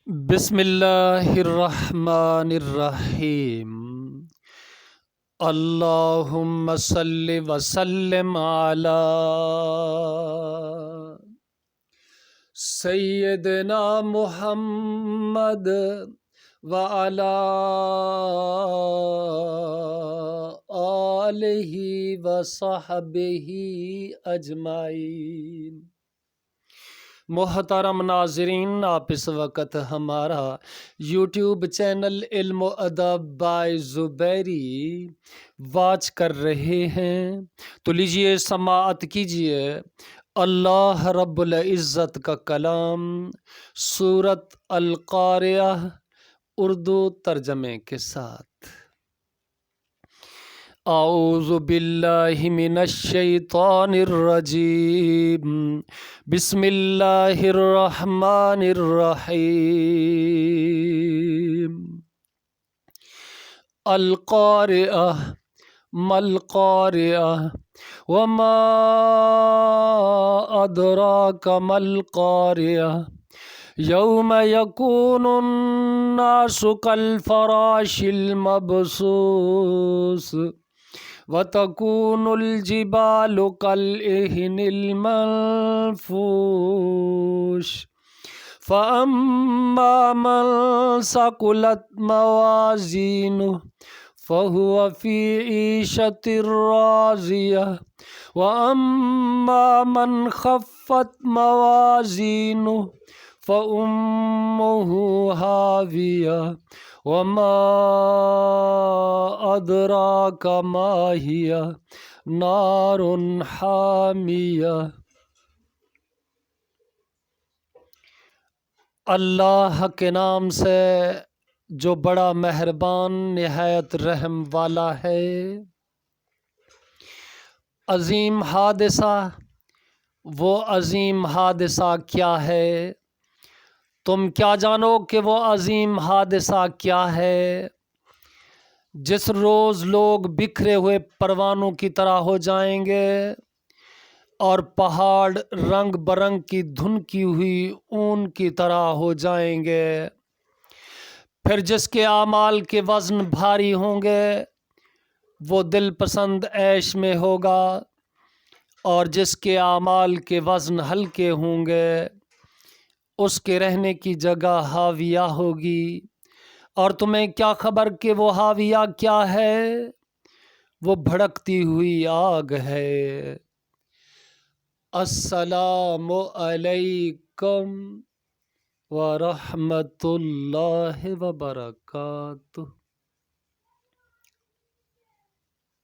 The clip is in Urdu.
بسم اللہ الرحمن الرحیم۔ اللہم صلی وسلم علی سیدنا محمد وعلی آلہ وصحبہ اجمعین۔ محترم ناظرین، آپ اس وقت ہمارا یوٹیوب چینل علم و ادب بائی زبیری واچ کر رہے ہیں، تو لیجئے سماعت کیجئے اللہ رب العزت کا کلام سورۃ القاریہ اردو ترجمے کے ساتھ۔ اعوذ باللہ من الشیطان الرجیم، بسم اللہ الرحمن الرحیم۔ القارعہ ما القارعہ وما ادراک ما القارعہ یوم یکون الناس کالفراش المبثوث وَتَكُونُ الْجِبَالُ كَالْعِهْنِ الْمَنفُوشِ فَأَمَّا مَنْ ثَقُلَتْ مَوَازِينُهُ فَهُوَ فِي عِيشَةٍ رَاضِيَةٍ وَأَمَّا مَنْ خَفَّتْ مَوَازِينُهُ فَأُمُّهُ هَاوِيَةٌ وَمَا أَدْرَاكَ مَا هِيَ نَارٌ حَامِيَةٌ۔ اللہ کے نام سے جو بڑا مہربان نہایت رحم والا ہے۔ عظیم حادثہ، وہ عظیم حادثہ کیا ہے؟ تم کیا جانو کہ وہ عظیم حادثہ کیا ہے؟ جس روز لوگ بکھرے ہوئے پروانوں کی طرح ہو جائیں گے اور پہاڑ رنگ برنگ کی دھنکی ہوئی اون کی طرح ہو جائیں گے، پھر جس کے اعمال کے وزن بھاری ہوں گے وہ دل پسند عیش میں ہوگا، اور جس کے اعمال کے وزن ہلکے ہوں گے اس کے رہنے کی جگہ ہاویہ ہوگی۔ اور تمہیں کیا خبر کہ وہ ہاویہ کیا ہے؟ وہ بھڑکتی ہوئی آگ ہے۔ السلام علیکم ورحمۃ اللہ وبرکاتہ۔